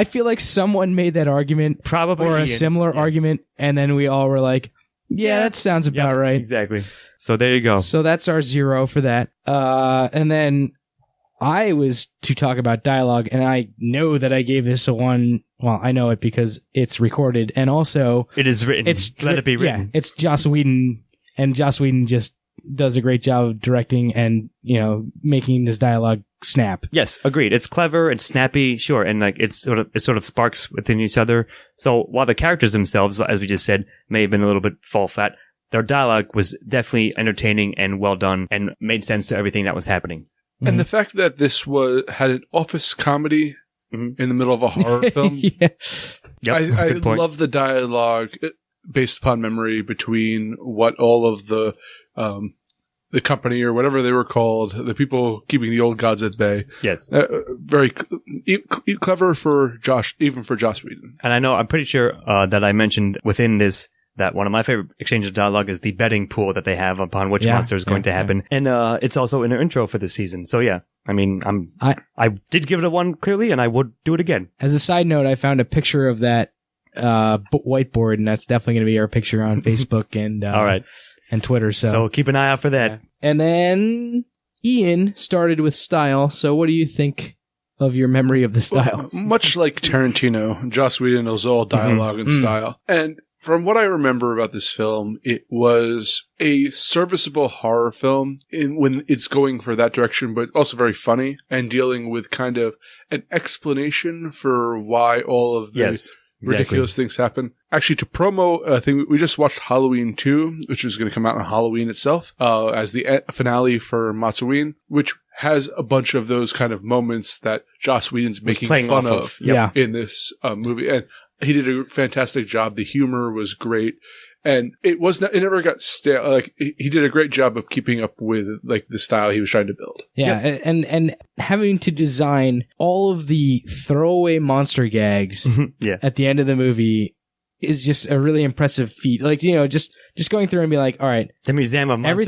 feel like someone made that argument, probably, or a similar argument, and then we all were like, yeah, that sounds about right. Exactly. So there you go. So that's our 0 for that. And then I was to talk about dialogue, and I know that I gave this a 1. Well, I know it because it's recorded, and also it is written. Let it be written. Yeah, it's Joss Whedon, and Joss Whedon just does a great job of directing and, making this dialogue snap. Yes, agreed. It's clever, it's snappy, sure, and like it sort of sparks within each other. So while the characters themselves, as we just said, may have been a little bit fall flat, their dialogue was definitely entertaining and well done and made sense to everything that was happening. And the fact that this had an office comedy in the middle of a horror film. Yeah. Yep, I love the dialogue based upon memory between what all of the company or whatever they were called, the people keeping the old gods at bay. Yes. Very clever for Joss Whedon. And I'm pretty sure that I mentioned within this that one of my favorite exchanges of dialogue is the betting pool that they have upon which monster is going to happen. And it's also in their intro for this season. So yeah, I mean, I did give it a 1 clearly, and I would do it again. As a side note, I found a picture of that whiteboard, and that's definitely going to be our picture on Facebook and all right. and Twitter. So keep an eye out for that. Yeah. And then Ian started with style. So what do you think of your memory of the style? Well, much like Tarantino, Joss Whedon is all dialogue and style. And from what I remember about this film, it was a serviceable horror film when it's going for that direction, but also very funny and dealing with kind of an explanation for why all of the ridiculous things happen. Actually, to promo a thing, we just watched Halloween 2, which is going to come out on Halloween itself, as the finale for MOTS-O-Ween, which has a bunch of those kind of moments that Joss Whedon's making fun of in this movie. And he did a fantastic job. The humor was great. And it never got stale. Like, he did a great job of keeping up with like the style he was trying to build. Yeah. And having to design all of the throwaway monster gags at the end of the movie is just a really impressive feat. Like, just going through and be like, all right, the museum of monsters,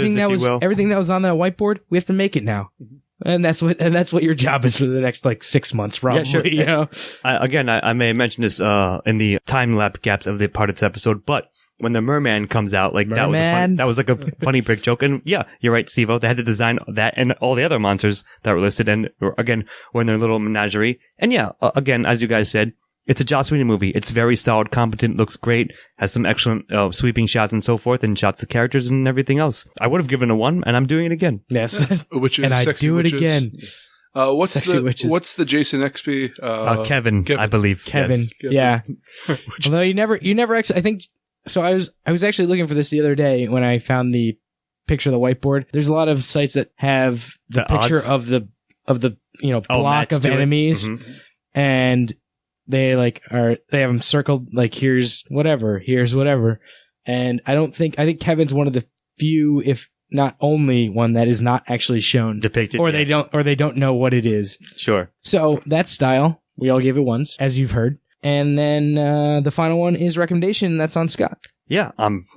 everything that was on that whiteboard, we have to make it now. And that's what your job is for the next 6 months, probably. Yeah, sure. I may have mentioned this in the time lapse gaps of the part of this episode, but when the merman comes out, that was like a funny brick joke. And yeah, you're right, Sivo. They had to design that and all the other monsters that were listed, and again, were in their little menagerie. And yeah, again, as you guys said, it's a Joss Whedon movie. It's very solid, competent, looks great, has some excellent sweeping shots and so forth, and shots of characters and everything else. I would have given a 1, and I'm doing it again. Yes, Witches, and I do it again. What's the Jason XP? Kevin, I believe. Kevin, yes. Yeah. Although you never actually, I think. So I was actually looking for this the other day when I found the picture of the whiteboard. There's a lot of sites that have the picture odds? of the block of enemies, and they like they have them circled like here's whatever, and I think Kevin's one of the few, if not only one, that is not actually shown Depicted, or yeah. they don't know what it is. Sure. So that's Style. We all gave it ones, as you've heard. And then the final one is Recommendation. That's on Scott. Yeah,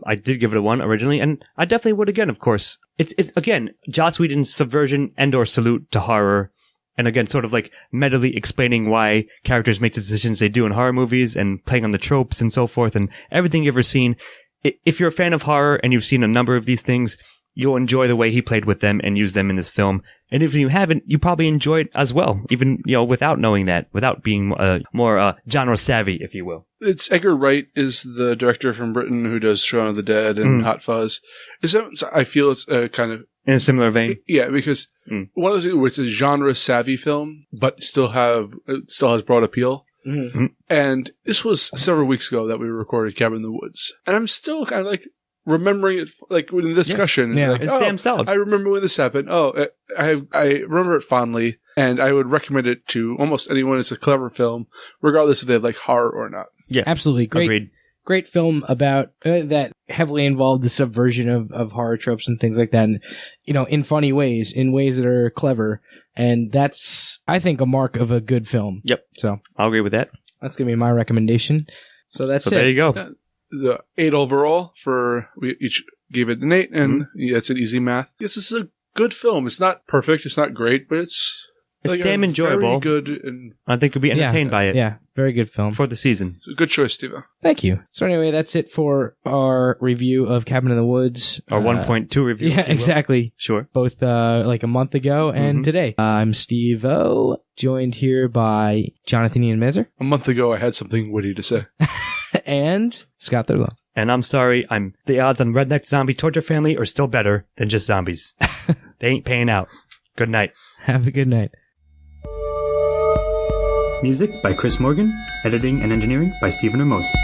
I did give it a 1 originally, and I definitely would again, of course. It's again, Joss Whedon's subversion and/or salute to horror, and again, sort of like mentally explaining why characters make the decisions they do in horror movies, and playing on the tropes and so forth, and everything you've ever seen. If you're a fan of horror and you've seen a number of these things, you'll enjoy the way he played with them and used them in this film. And if you haven't, you probably enjoy it as well, even, without knowing that, without being more genre savvy, if you will. It's Edgar Wright is the director from Britain who does Shaun of the Dead and Hot Fuzz. I feel it's a kind of... In a similar vein? Yeah, because one of those things where it's a genre savvy film, but still has broad appeal. Mm-hmm. And this was several weeks ago that we recorded Cabin in the Woods. And I'm still kind of like remembering it, like in the discussion. Yeah. Like, It's damn solid. I remember when this happened. I remember it fondly, and I would recommend it to almost anyone. It's a clever film, regardless if they like horror or not. Yeah, Absolutely. Agreed. Great film about that heavily involved the subversion of horror tropes and things like that. And, in funny ways, in ways that are clever. And that's, I think, a mark of a good film. Yep. So I'll agree with that. that's going to be my recommendation. So that's it. There you go. The 8 overall we each gave it an 8, and it's an easy math. Yes, this is a good film. It's not perfect. It's not great, but it's damn enjoyable. Very good and I think you'll be entertained by it. Yeah, very good film. For the season. a good choice, Steve. Thank you. So anyway, that's it for our review of Cabin in the Woods. Our 1.2 review. Yeah, exactly. Sure. Both like a month ago and today. I'm Steve O, joined here by Jonathan Ian Mezer. A month ago, I had something witty to say. And Scott Thurlow. And I'm sorry, the odds on Redneck Zombie Torture Family are still better than just zombies. They ain't paying out. Good night. Have a good night. Music by Chris Morgan. Editing and engineering by Stephen Hermosi.